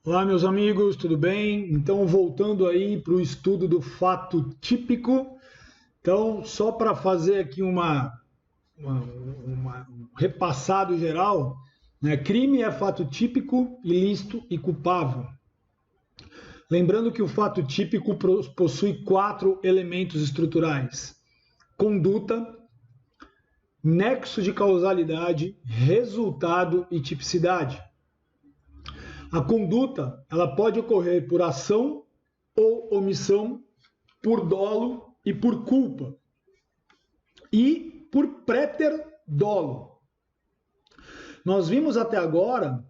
Olá, meus amigos, tudo bem? Então, voltando aí para o estudo do fato típico. Então, só para fazer aqui um repassado geral, né? Crime é fato típico, ilícito e culpável. Lembrando que o fato típico possui 4 elementos estruturais: conduta, nexo de causalidade, resultado e tipicidade. A conduta, ela pode ocorrer por ação ou omissão, por dolo e por culpa, e por préter-dolo. Nós vimos até agora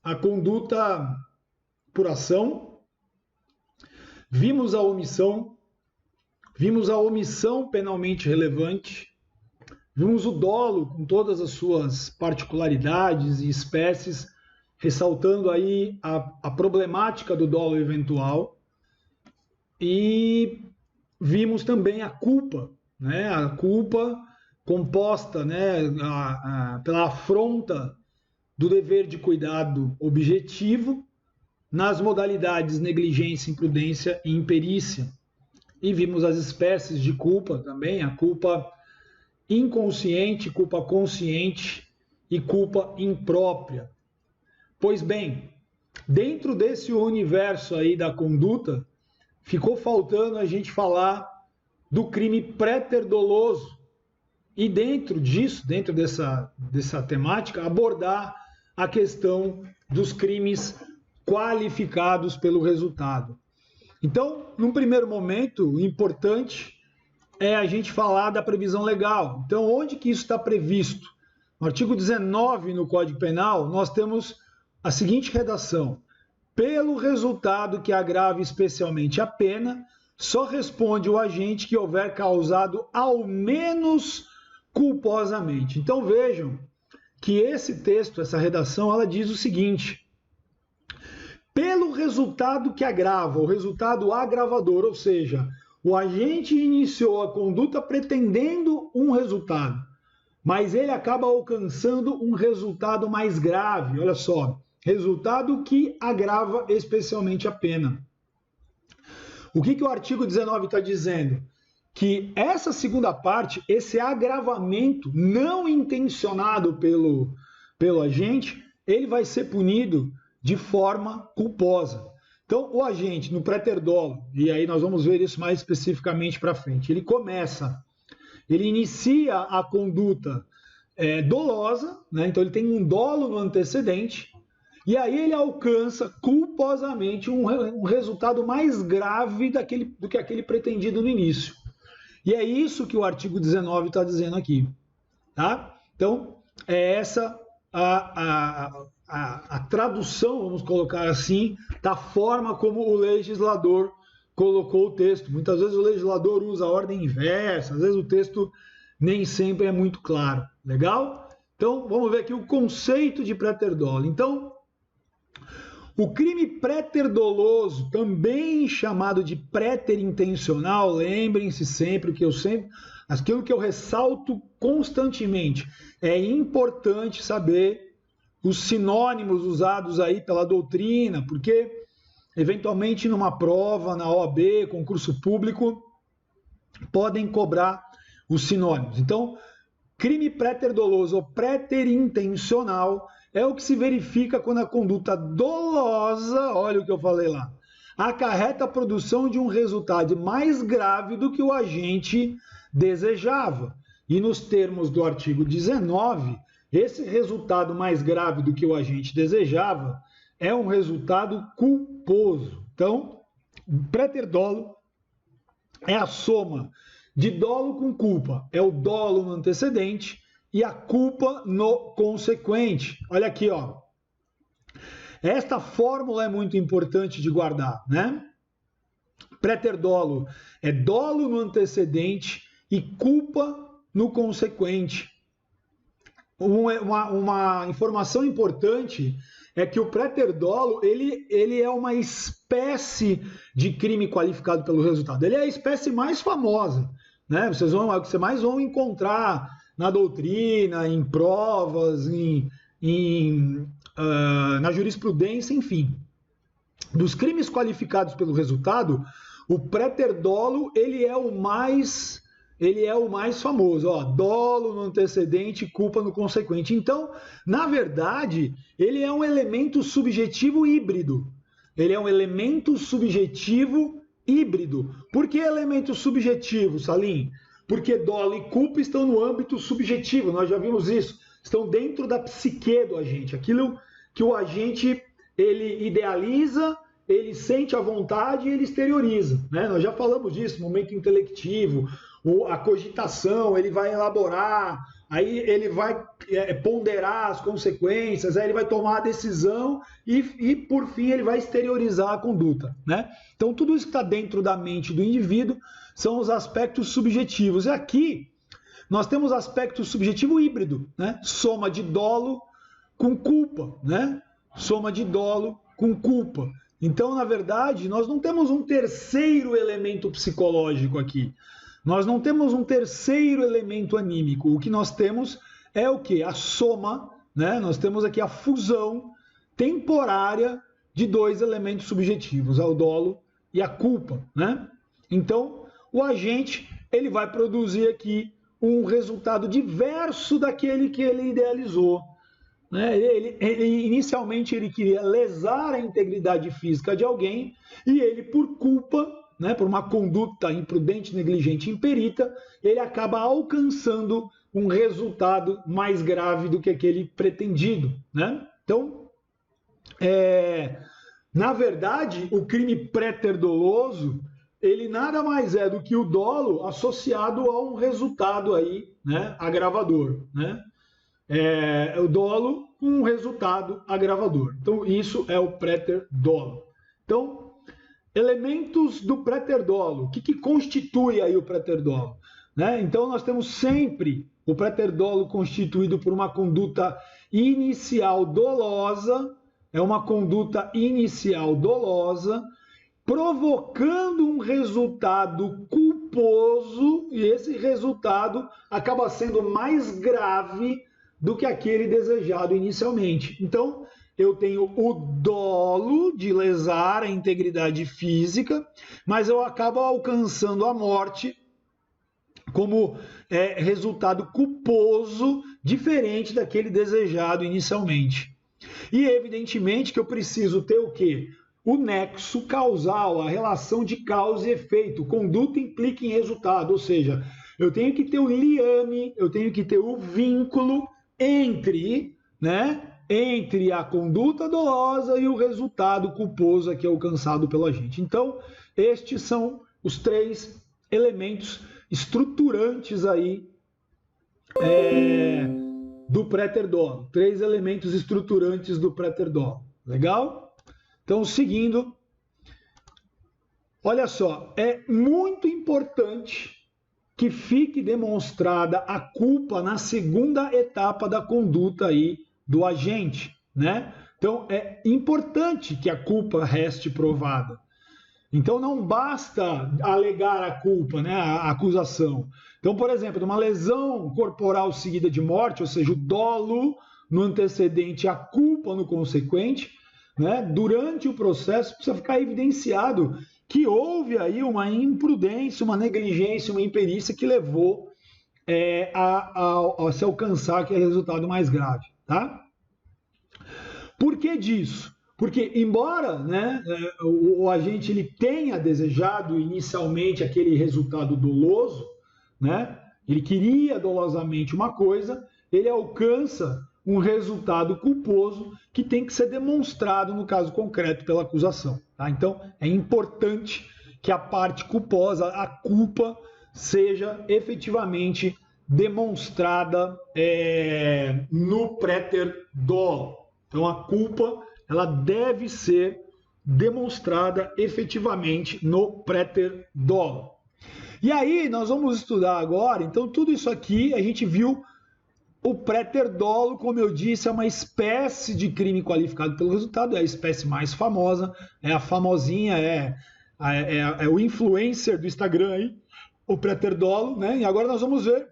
a conduta por ação, vimos a omissão penalmente relevante, vimos o dolo com todas as suas particularidades e espécies, ressaltando aí a problemática do dolo eventual, e vimos também a culpa, né? A culpa composta, né, pela afronta do dever de cuidado objetivo nas modalidades negligência, imprudência e imperícia. E vimos as espécies de culpa também, a culpa inconsciente, culpa consciente e culpa imprópria. Pois bem, dentro desse universo aí da conduta, ficou faltando a gente falar do crime préter-doloso e dentro disso, dentro dessa temática, abordar a questão dos crimes qualificados pelo resultado. Então, num primeiro momento, o importante é a gente falar da previsão legal. Então, onde que isso está previsto? No artigo 19 no Código Penal, nós temos a seguinte redação: pelo resultado que agrave especialmente a pena, só responde o agente que houver causado ao menos culposamente. Então vejam que esse texto, essa redação, ela diz o seguinte: pelo resultado que agrava, o resultado agravador, ou seja, o agente iniciou a conduta pretendendo um resultado, mas ele acaba alcançando um resultado mais grave. Olha só, resultado que agrava especialmente a pena. O que o artigo 19 está dizendo? Que essa segunda parte, esse agravamento não intencionado pelo agente, ele vai ser punido de forma culposa. Então, o agente, no préter-dolo, e aí nós vamos ver isso mais especificamente para frente, ele inicia a conduta dolosa, né? Então ele tem um dolo no antecedente, e aí ele alcança culposamente um resultado mais grave do que aquele pretendido no início. E é isso que o artigo 19 está dizendo aqui. Tá? Então, é essa a tradução, vamos colocar assim, da forma como o legislador colocou o texto. Muitas vezes o legislador usa a ordem inversa, às vezes o texto nem sempre é muito claro. Legal? Então, vamos ver aqui o conceito de préter-dolo. Então, o crime préter-doloso, também chamado de préter-intencional, lembrem-se sempre que aquilo que eu ressalto constantemente, é importante saber os sinônimos usados aí pela doutrina, porque eventualmente numa prova, na OAB, concurso público, podem cobrar os sinônimos. Então, crime préter-doloso ou préter-intencional é o que se verifica quando a conduta dolosa, olha o que eu falei lá, acarreta a produção de um resultado mais grave do que o agente desejava. E nos termos do artigo 19, esse resultado mais grave do que o agente desejava é um resultado culposo. Então, préter-dolo é a soma de dolo com culpa. É o dolo no antecedente e a culpa no consequente. Olha aqui, ó. Esta fórmula é muito importante de guardar, né? Préter-dolo é dolo no antecedente e culpa no consequente. Uma informação importante é que o préter-dolo ele é uma espécie de crime qualificado pelo resultado. Ele é a espécie mais famosa, né? É o que vocês mais vão encontrar na doutrina, em provas, na jurisprudência, enfim. dos crimes qualificados pelo resultado, o préter-dolo ele é o mais famoso, ó, dolo no antecedente, culpa no consequente. Então, na verdade, ele é um elemento subjetivo híbrido. Ele é um elemento subjetivo híbrido. Por que elemento subjetivo, Salim? Porque dolo e culpa estão no âmbito subjetivo, nós já vimos isso. Estão dentro da psique do agente. Aquilo que o agente ele idealiza, ele sente a vontade e ele exterioriza. Né? Nós já falamos disso, momento intelectivo, a cogitação, ele vai elaborar, aí ele vai ponderar as consequências, aí ele vai tomar a decisão e por fim, ele vai exteriorizar a conduta. Né? Então, tudo isso que está dentro da mente do indivíduo são os aspectos subjetivos. E aqui, nós temos aspecto subjetivo híbrido, né? Soma de dolo com culpa, né? Soma de dolo com culpa. Então, na verdade, nós não temos um terceiro elemento psicológico aqui. Nós não temos um terceiro elemento anímico. O que nós temos é o quê? A soma, né? Nós temos aqui a fusão temporária de dois elementos subjetivos, o dolo e a culpa, né? Então, o agente, ele vai produzir aqui um resultado diverso daquele que ele idealizou. Né? Inicialmente ele queria lesar a integridade física de alguém e ele, por culpa, né, por uma conduta imprudente, negligente, imperita, ele acaba alcançando um resultado mais grave do que aquele pretendido. Né? Então, na verdade, o crime préter-doloso ele nada mais é do que o dolo associado a um resultado aí, né, agravador, né? O dolo com um resultado agravador. Então, isso é o préter-dolo. Então, elementos do préter-dolo. O que constitui aí o préter-dolo? Né? Então, nós temos sempre o préter-dolo constituído por uma conduta inicial dolosa, é uma conduta inicial dolosa, provocando um resultado culposo, e esse resultado acaba sendo mais grave do que aquele desejado inicialmente. Então, eu tenho o dolo de lesar a integridade física, mas eu acabo alcançando a morte como resultado culposo, diferente daquele desejado inicialmente. E evidentemente que eu preciso ter o quê? O nexo causal, a relação de causa e efeito. Conduta implica em resultado, ou seja, eu tenho que ter o liame, eu tenho que ter o vínculo entre, né, entre a conduta dolosa e o resultado culposo aqui alcançado pelo agente. Então, estes são os três elementos estruturantes aí do préter-dolo. Três elementos estruturantes do préter-dolo. Legal? Então, seguindo, olha só, é muito importante que fique demonstrada a culpa na segunda etapa da conduta aí do agente, né? Então, é importante que a culpa reste provada. Então, não basta alegar a culpa, né, a acusação. Então, por exemplo, numa lesão corporal seguida de morte, ou seja, o dolo no antecedente, a culpa no consequente, né, durante o processo precisa ficar evidenciado que houve aí uma imprudência, uma negligência, uma imperícia que levou a se alcançar aquele resultado mais grave. Tá? Por que disso? Porque, embora, né, o agente ele tenha desejado inicialmente aquele resultado doloso, né, ele queria dolosamente uma coisa, ele alcança um resultado culposo que tem que ser demonstrado, no caso concreto, pela acusação. Tá? Então, é importante que a parte culposa, a culpa, seja efetivamente demonstrada no préter-dolo. Então, a culpa ela deve ser demonstrada efetivamente no préter-dolo. E aí, nós vamos estudar agora, então, tudo isso aqui a gente viu. O préter-dolo, como eu disse, é uma espécie de crime qualificado pelo resultado, é a espécie mais famosa, é a famosinha, é o influencer do Instagram aí, o préter-dolo, né? E agora nós vamos ver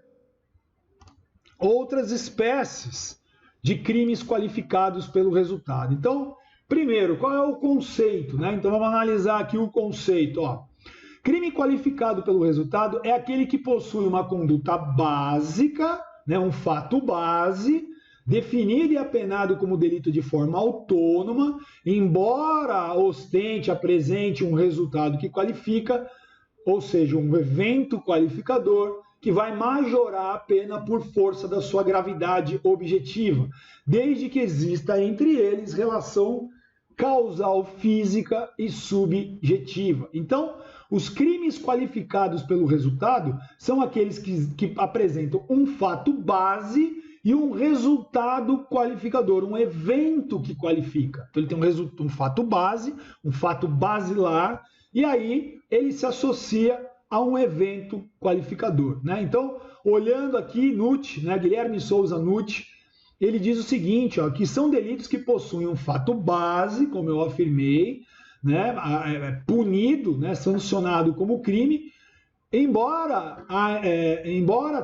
outras espécies de crimes qualificados pelo resultado. Então, Primeiro, qual é o conceito, né? Então vamos analisar aqui o conceito, ó. Crime qualificado pelo resultado é aquele que possui uma conduta básica, né, um fato base, definido e apenado como delito de forma autônoma, embora ostente, apresente um resultado que qualifica, ou seja, um evento qualificador que vai majorar a pena por força da sua gravidade objetiva, desde que exista entre eles relação causal física e subjetiva. Então, os crimes qualificados pelo resultado são aqueles que apresentam um fato base e um resultado qualificador, um evento que qualifica. Então, ele tem um fato base, um fato basilar, e aí ele se associa a um evento qualificador, né? Então, olhando aqui, Nutt, né, Guilherme Souza Nutt, ele diz o seguinte, ó, que são delitos que possuem um fato base, como eu afirmei, né, punido, né, sancionado como crime, embora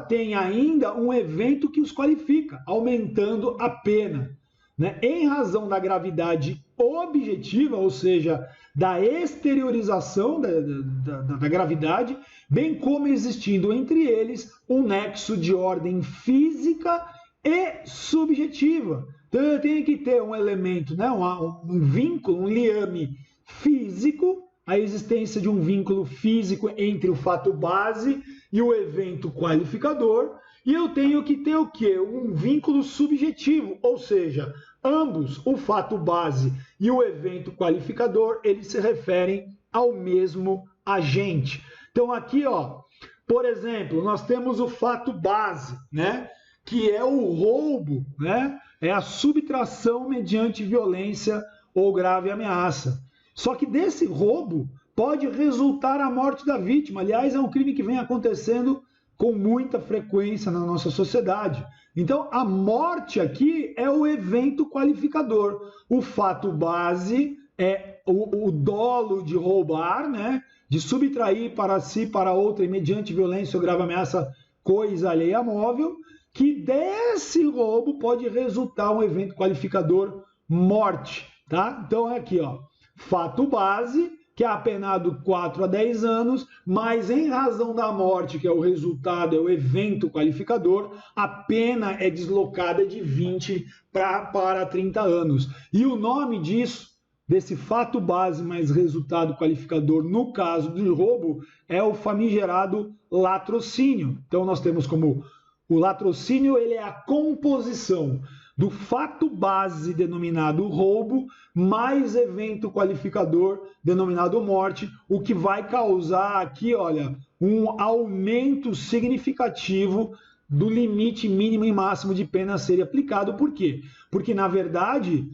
tenha ainda um evento que os qualifica, aumentando a pena, né, em razão da gravidade objetiva, ou seja, da exteriorização da gravidade, bem como existindo entre eles um nexo de ordem física e subjetiva. Então eu tenho que ter um elemento, né, um vínculo, um liame físico, a existência de um vínculo físico entre o fato base e o evento qualificador, e eu tenho que ter o quê? Um vínculo subjetivo, ou seja, ambos, o fato base e o evento qualificador, eles se referem ao mesmo agente. Então aqui, ó, por exemplo, nós temos o fato base, né, que é o roubo, né, é a subtração mediante violência ou grave ameaça. Só que desse roubo pode resultar a morte da vítima. Aliás, é um crime que vem acontecendo com muita frequência na nossa sociedade. Então, a morte aqui é o evento qualificador. O fato base é o dolo de roubar, né? De subtrair para si, para outra, e mediante violência ou grave ameaça, coisa alheia móvel, que desse roubo pode resultar um evento qualificador, morte, tá? Então, é aqui, ó. Fato base, que é apenado 4 a 10 anos, mas em razão da morte, que é o resultado, é o evento qualificador, a pena é deslocada de 20 para 30 anos. E o nome disso, desse fato base mais resultado qualificador, no caso do roubo, é o famigerado latrocínio. Então nós temos como o latrocínio, ele é a composição do fato base denominado roubo, mais evento qualificador denominado morte, o que vai causar aqui, olha, um aumento significativo do limite mínimo e máximo de pena a ser aplicado. Por quê? Porque, na verdade,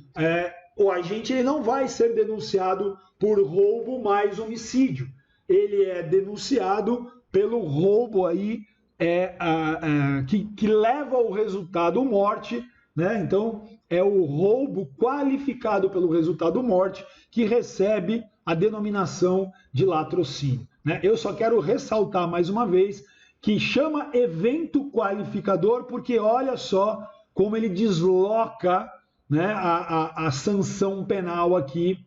o agente ele não vai ser denunciado por roubo mais homicídio. Ele é denunciado pelo roubo aí, que leva ao resultado morte, né? Então, é o roubo qualificado pelo resultado morte que recebe a denominação de latrocínio, né? Eu só quero ressaltar mais uma vez que chama evento qualificador porque olha só como ele desloca, né, a sanção penal aqui.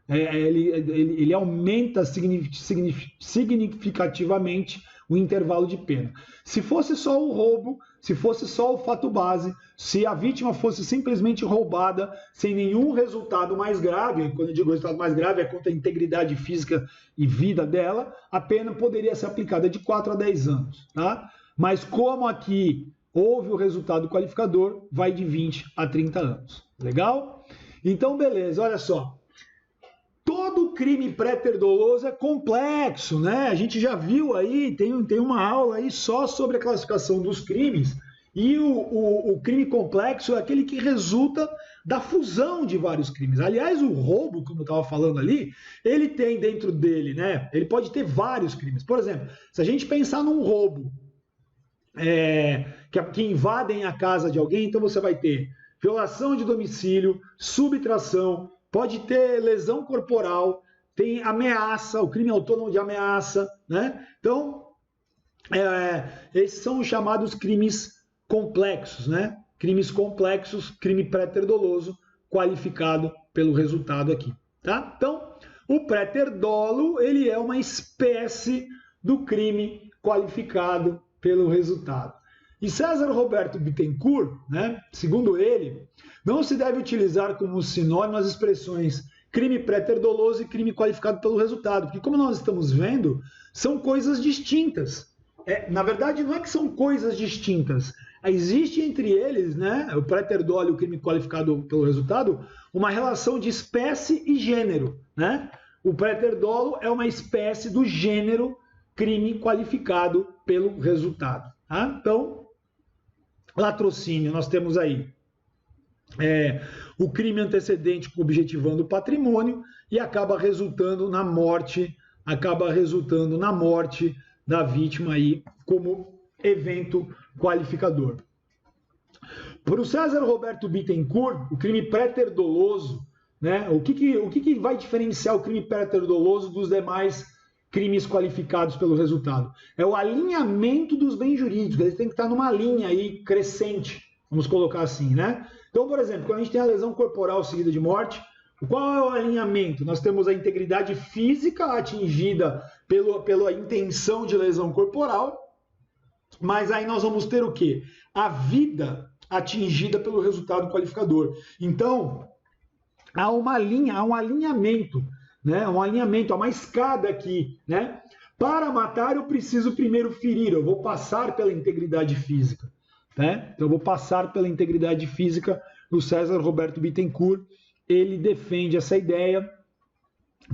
Ele aumenta significativamente o intervalo de pena. Se fosse só o roubo, se fosse só o fato base, se a vítima fosse simplesmente roubada sem nenhum resultado mais grave, quando eu digo resultado mais grave é contra a integridade física e vida dela, a pena poderia ser aplicada de 4 a 10 anos, tá? Mas como aqui houve o resultado qualificador, vai de 20 a 30 anos. Legal? Então, beleza, olha só. Todo crime pré-terdoloso é complexo, né? A gente já viu aí, tem uma aula aí só sobre a classificação dos crimes, e o crime complexo é aquele que resulta da fusão de vários crimes. Aliás, o roubo, como eu estava falando ali, ele tem dentro dele, né? Ele pode ter vários crimes. Por exemplo, se a gente pensar num roubo que invadem a casa de alguém, então você vai ter violação de domicílio, subtração, pode ter lesão corporal, tem ameaça, o crime autônomo de ameaça, né? Então, esses são os chamados crimes complexos, né? Crimes complexos, crime pré-terdoloso, qualificado pelo resultado aqui, tá? Então, o préter dolo, ele é uma espécie do crime qualificado pelo resultado. E César Roberto Bittencourt, né, segundo ele, não se deve utilizar como sinônimo as expressões crime préter doloso e crime qualificado pelo resultado, porque como nós estamos vendo, são coisas distintas. Na verdade, não é que são coisas distintas. Existe entre eles, né, o préter dolo e o crime qualificado pelo resultado, uma relação de espécie e gênero, né? O préter dolo é uma espécie do gênero crime qualificado pelo resultado. Tá? Então, latrocínio, nós temos aí o crime antecedente objetivando o patrimônio e acaba resultando na morte da vítima aí como evento qualificador. Para o César Roberto Bittencourt, o crime préter doloso, né, o que vai diferenciar o crime préter doloso dos demais crimes qualificados pelo resultado? É o alinhamento dos bens jurídicos, eles têm que estar numa linha aí crescente, vamos colocar assim, né? Então, por exemplo, quando a gente tem a lesão corporal seguida de morte, qual é o alinhamento? Nós temos a integridade física atingida pela intenção de lesão corporal, mas aí nós vamos ter o quê? A vida atingida pelo resultado qualificador. Então, há uma linha, há um alinhamento, né? Há uma escada aqui, né? Para matar, eu preciso primeiro ferir, eu vou passar pela integridade física, né? Então, eu vou passar pela integridade física. O César Roberto Bittencourt, ele defende essa ideia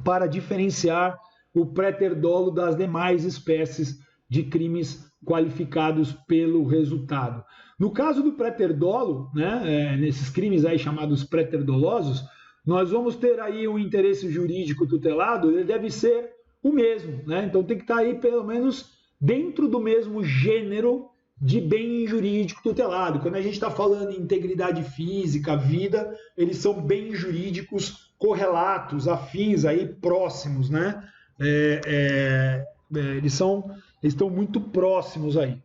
para diferenciar o préter dolo das demais espécies de crimes qualificados pelo resultado. No caso do préter dolo, né, nesses crimes aí chamados préter dolosos, nós vamos ter aí um interesse jurídico tutelado, ele deve ser o mesmo, né? Então tem que estar aí pelo menos dentro do mesmo gênero de bem jurídico tutelado. Quando a gente está falando em integridade física, vida, eles são bens jurídicos correlatos, afins, aí, próximos, né? Eles estão muito próximos aí.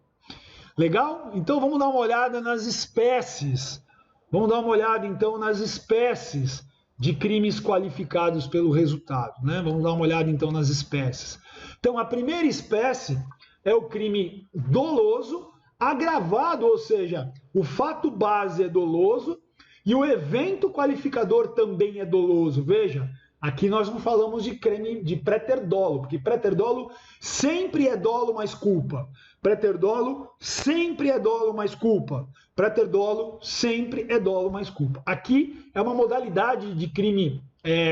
Legal? Então vamos dar uma olhada nas espécies. Vamos dar uma olhada então nas espécies de crimes qualificados pelo resultado, né? Vamos dar uma olhada então nas espécies. Então a primeira espécie é o crime doloso agravado, ou seja, o fato base é doloso e o evento qualificador também é doloso. Veja, aqui nós não falamos de crime de préter dolo, porque préter dolo sempre é dolo mais culpa. Préter dolo sempre é dolo mais culpa. Préter dolo sempre é dolo mais culpa. Aqui é uma modalidade de crime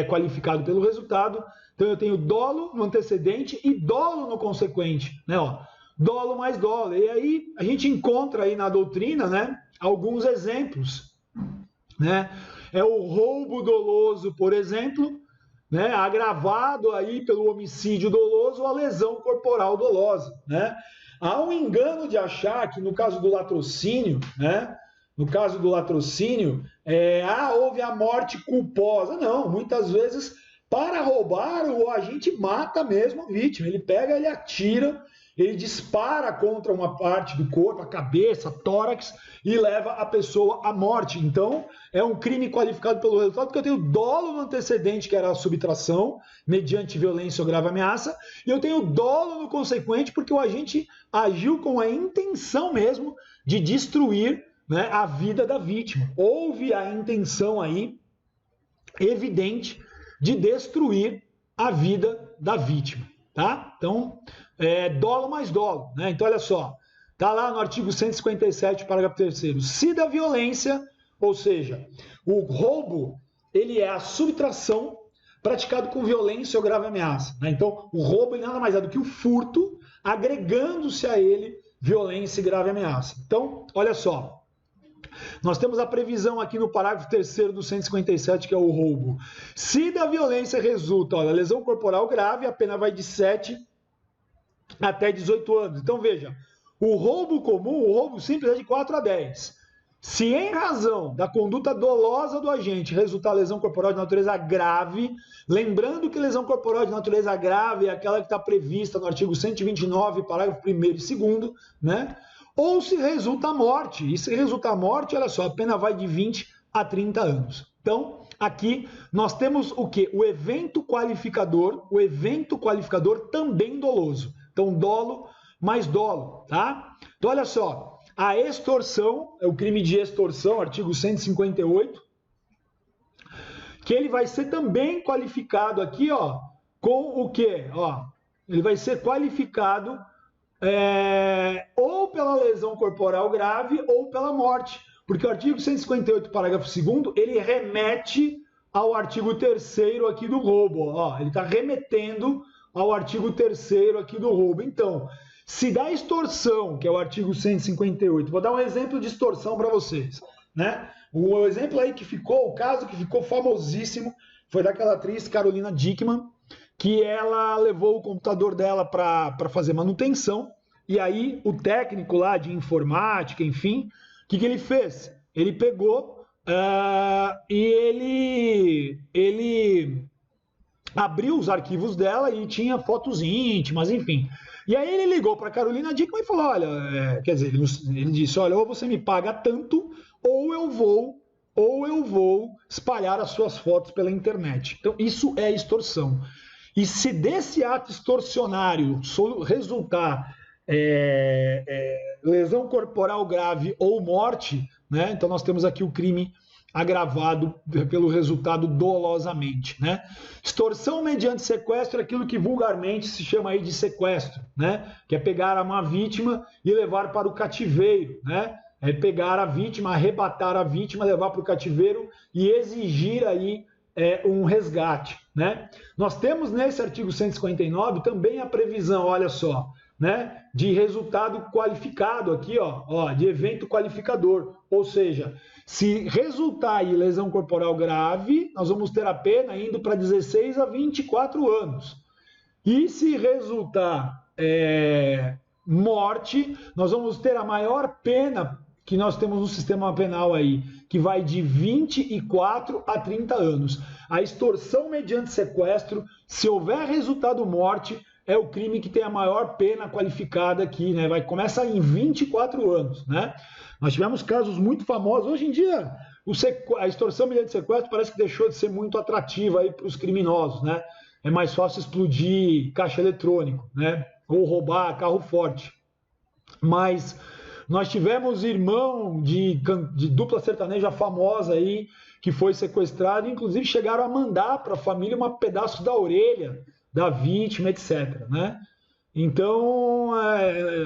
qualificado pelo resultado. Então eu tenho dolo no antecedente e dolo no consequente, né? Ó, dolo mais dolo. E aí a gente encontra aí na doutrina, né, alguns exemplos, né? É o roubo doloso, por exemplo, né, agravado aí pelo homicídio doloso ou a lesão corporal dolosa, né? Há um engano de achar que no caso do latrocínio, né, houve a morte culposa. Não, muitas vezes para roubar o agente mata mesmo a vítima. Ele pega, ele atira, ele dispara contra uma parte do corpo, a cabeça, tórax, e leva a pessoa à morte. Então, é um crime qualificado pelo resultado, porque eu tenho dolo no antecedente, que era a subtração, mediante violência ou grave ameaça, e eu tenho dolo no consequente, porque o agente agiu com a intenção mesmo de destruir, né, a vida da vítima. Houve a intenção aí, evidente, de destruir a vida da vítima, tá? Então, dolo mais dolo, né? Então, olha só, tá lá no artigo 157, parágrafo 3º. Se da violência, ou seja, o roubo, ele é a subtração praticado com violência ou grave ameaça, né? Então, o roubo ele nada mais é do que o furto, agregando-se a ele violência e grave ameaça. Então, olha só, nós temos a previsão aqui no parágrafo 3º do 157, que é o roubo. Se da violência resulta, olha, lesão corporal grave, a pena vai de 7 até 18 anos. Então, veja, o roubo comum, o roubo simples é de 4 a 10. Se em razão da conduta dolosa do agente resultar lesão corporal de natureza grave, lembrando que lesão corporal de natureza grave é aquela que está prevista no artigo 129, parágrafo 1º e 2º, né? Ou se resulta a morte. E se resulta a morte, olha só, a pena vai de 20 a 30 anos. Então, aqui nós temos o quê? O evento qualificador também doloso. Então, dolo mais dolo, tá? Então, olha só, a extorsão, é o crime de extorsão, artigo 158, que ele vai ser também qualificado aqui, ó, com o quê? Ó, ele vai ser qualificado ou pela lesão corporal grave ou pela morte, porque o artigo 158, parágrafo 2º, ele remete ao artigo 3º aqui do roubo, ó, ele está remetendo ao artigo 3º aqui do roubo. Então, se da extorsão, que é o artigo 158, vou dar um exemplo de extorsão para vocês, né? O exemplo aí que ficou, o caso que ficou famosíssimo, foi daquela atriz Carolina Dickmann, que ela levou o computador dela para fazer manutenção, e aí o técnico lá de informática, enfim, o que ele fez? Ele pegou e ele abriu os arquivos dela e tinha fotos íntimas, enfim. E aí ele ligou para Carolina Dickmann e falou, olha, quer dizer, ele disse, olha, ou você me paga tanto, ou eu vou espalhar as suas fotos pela internet. Então, isso é extorsão. E se desse ato extorsionário resultar lesão corporal grave ou morte, né? Então nós temos aqui o crime agravado pelo resultado dolosamente, né? Extorsão mediante sequestro é aquilo que vulgarmente se chama aí de sequestro, né? Que é pegar uma vítima e levar para o cativeiro, né? É pegar a vítima, arrebatar a vítima, levar para o cativeiro e exigir aí um resgate, né? Nós temos nesse artigo 159 também a previsão, olha só, né, de resultado qualificado aqui, ó, de evento qualificador, ou seja, se resultar aí lesão corporal grave, nós vamos ter a pena indo para 16 a 24 anos. E se resultar morte, nós vamos ter a maior pena que nós temos no sistema penal aí, que vai de 24 a 30 anos. A extorsão mediante sequestro, se houver resultado morte, é o crime que tem a maior pena qualificada aqui, né? Começa em 24 anos, né? Nós tivemos casos muito famosos. Hoje em dia, a extorsão mediante sequestro parece que deixou de ser muito atrativa aí para os criminosos, né? É mais fácil explodir caixa eletrônico, né? Ou roubar carro forte. Mas nós tivemos irmão de dupla sertaneja famosa aí, que foi sequestrado, inclusive chegaram a mandar para a família um pedaço da orelha da vítima, etc. Né? Então, é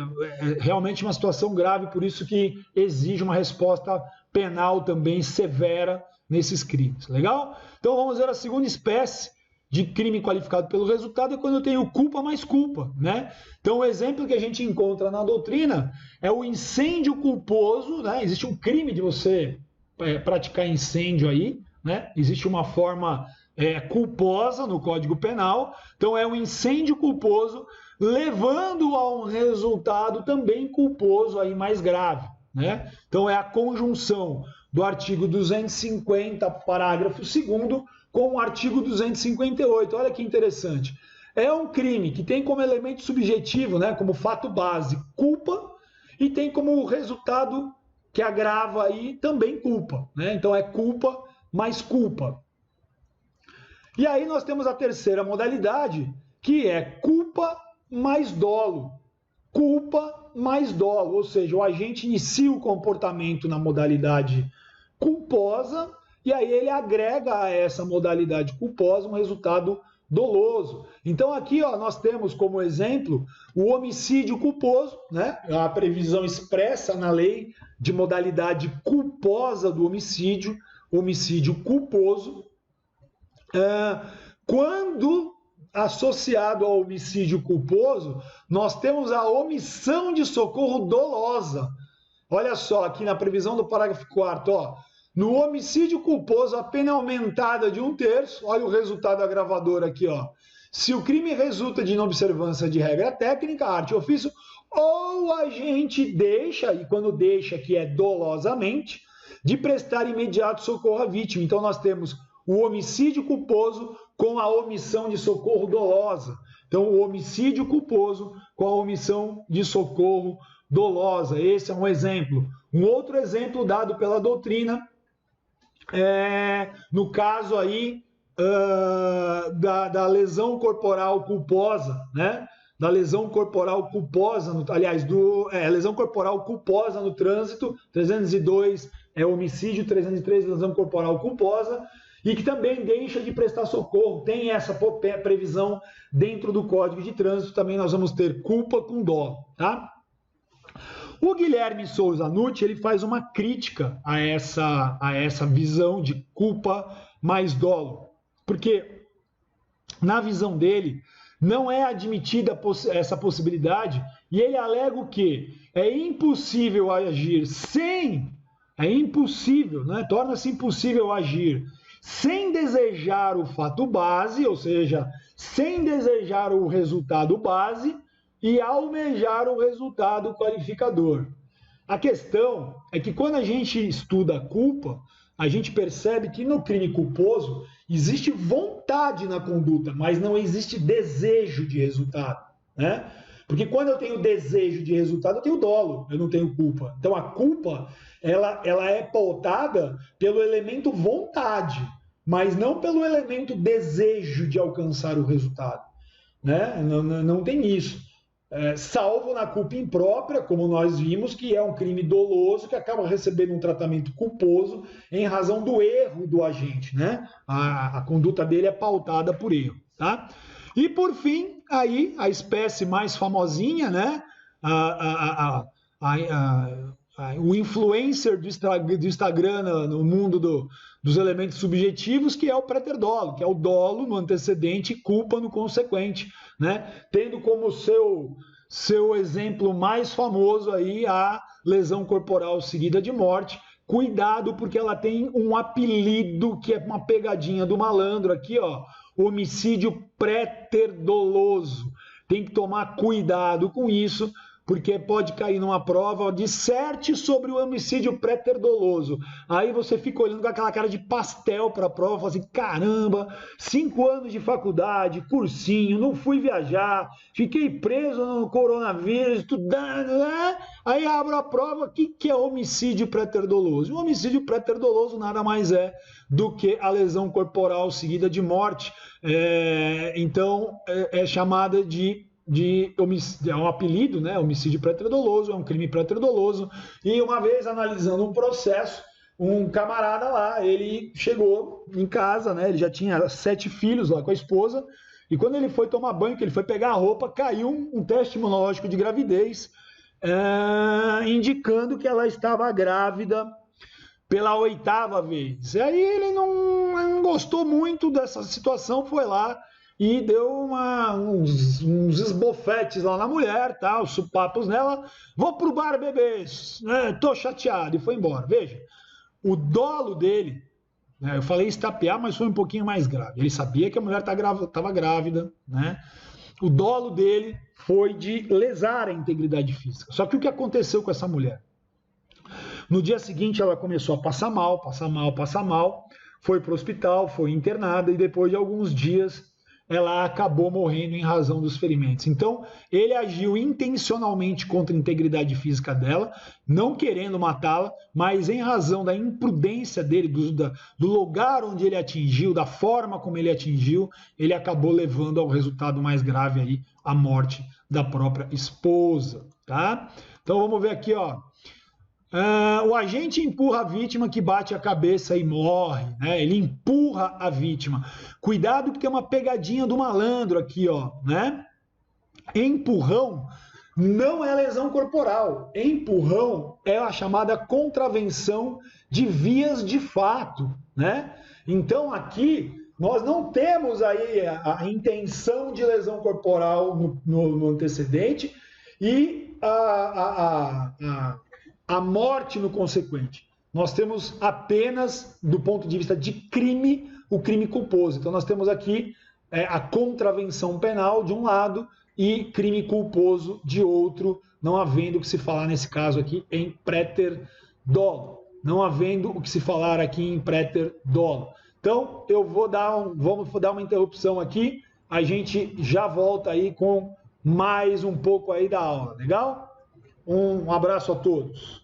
realmente uma situação grave, por isso que exige uma resposta penal também severa nesses crimes. Legal? Então, vamos ver a segunda espécie de crime qualificado pelo resultado, é quando eu tenho culpa mais culpa, né? Então, o exemplo que a gente encontra na doutrina é o incêndio culposo, né? Existe um crime de você praticar incêndio aí, né? Existe uma forma culposa no Código Penal, então é um incêndio culposo levando a um resultado também culposo aí mais grave, né? Então é a conjunção do artigo 250, parágrafo 2º, com o artigo 258. Olha que interessante. É um crime que tem como elemento subjetivo, né, como fato base, culpa, e tem como resultado que agrava aí também culpa, né? Então é culpa mais culpa. E aí nós temos a terceira modalidade, que é culpa mais dolo. Culpa mais dolo, ou seja, o agente inicia o comportamento na modalidade culposa e aí ele agrega a essa modalidade culposa um resultado doloso. Então aqui nós temos como exemplo o homicídio culposo, né? A previsão expressa na lei de modalidade culposa do homicídio culposo. Quando associado ao homicídio culposo, nós temos a omissão de socorro dolosa. Olha só, aqui na previsão do parágrafo 4º, no homicídio culposo, a pena é aumentada de 1/3. Olha o resultado agravador aqui, ó. Se o crime resulta de inobservância de regra técnica, arte, ofício, ou o agente deixa, e quando deixa, que é dolosamente, de prestar imediato socorro à vítima. Então, nós temos o homicídio culposo com a omissão de socorro dolosa. Então, o homicídio culposo com a omissão de socorro dolosa. Esse é um exemplo. Um outro exemplo dado pela doutrina no caso aí da lesão corporal culposa, né? Da lesão corporal culposa, aliás, lesão corporal culposa no trânsito, 302 é homicídio, 303 lesão corporal culposa, e que também deixa de prestar socorro, tem essa previsão dentro do Código de Trânsito, também nós vamos ter culpa com dolo, tá? O Guilherme Souza Nucci, ele faz uma crítica a essa visão de culpa mais dolo, porque na visão dele não é admitida essa possibilidade e ele alega o quê? É impossível agir torna-se impossível agir sem desejar o fato base, ou seja, sem desejar o resultado base e almejar o resultado qualificador. A questão é que quando a gente estuda a culpa, a gente percebe que no crime culposo existe vontade na conduta, mas não existe desejo de resultado, né? Porque quando eu tenho desejo de resultado, eu tenho dolo, eu não tenho culpa. Então a culpa, ela é pautada pelo elemento vontade, mas não pelo elemento desejo de alcançar o resultado, né? Não tem isso. Salvo na culpa imprópria, como nós vimos, que é um crime doloso que acaba recebendo um tratamento culposo em razão do erro do agente, né? A conduta dele é pautada por erro, tá? E por fim, aí a espécie mais famosinha, né? O influencer do Instagram no mundo dos elementos subjetivos, que é o préter-dolo, que é o dolo no antecedente e culpa no consequente, né? Tendo como seu exemplo mais famoso aí a lesão corporal seguida de morte. Cuidado, porque ela tem um apelido que é uma pegadinha do malandro aqui, ó, homicídio préter-doloso. Tem que tomar cuidado com isso, porque pode cair numa prova, disserte sobre o homicídio préter-doloso. Aí você fica olhando com aquela cara de pastel para a prova, fala assim, caramba, 5 anos de faculdade, cursinho, não fui viajar, fiquei preso no coronavírus, estudando, né? Aí abro a prova, o que é homicídio préter-doloso? O homicídio préter-doloso nada mais é do que a lesão corporal seguida de morte. Então, é chamada é um apelido, né? Homicídio préter-doloso, é um crime préter-doloso. E uma vez analisando um processo, um camarada lá, ele chegou em casa, né? Ele já tinha 7 filhos lá com a esposa, e quando ele foi tomar banho, que ele foi pegar a roupa, caiu um teste imunológico de gravidez, indicando que ela estava grávida pela 8ª vez. E aí ele não gostou muito dessa situação, foi lá e deu uns esbofetes lá na mulher, tá, os supapos nela, vou pro bar bebês, né, tô chateado, e foi embora. Veja, o dolo dele, né, eu falei estapear, mas foi um pouquinho mais grave. Ele sabia que a mulher estava grávida, né? O dolo dele foi de lesar a integridade física. Só que o que aconteceu com essa mulher? No dia seguinte ela começou a passar mal, foi para o hospital, foi internada e depois de alguns dias ela acabou morrendo em razão dos ferimentos. Então, ele agiu intencionalmente contra a integridade física dela, não querendo matá-la, mas em razão da imprudência dele, do lugar onde ele atingiu, da forma como ele atingiu, ele acabou levando ao resultado mais grave aí, a morte da própria esposa, tá? Então, vamos ver aqui, ó. O agente empurra a vítima que bate a cabeça e morre, né? Ele empurra a vítima. Cuidado que tem uma pegadinha do malandro aqui, ó, né? Empurrão não é lesão corporal. Empurrão é a chamada contravenção de vias de fato, né? Então aqui nós não temos aí a intenção de lesão corporal no antecedente e a morte no consequente. Nós temos apenas, do ponto de vista de crime, o crime culposo. Então nós temos aqui a contravenção penal de um lado e crime culposo de outro, não havendo o que se falar nesse caso aqui em préter-dolo. Não havendo o que se falar aqui em préter-dolo. Então vamos dar uma interrupção aqui, a gente já volta aí com mais um pouco aí da aula, legal? Um abraço a todos.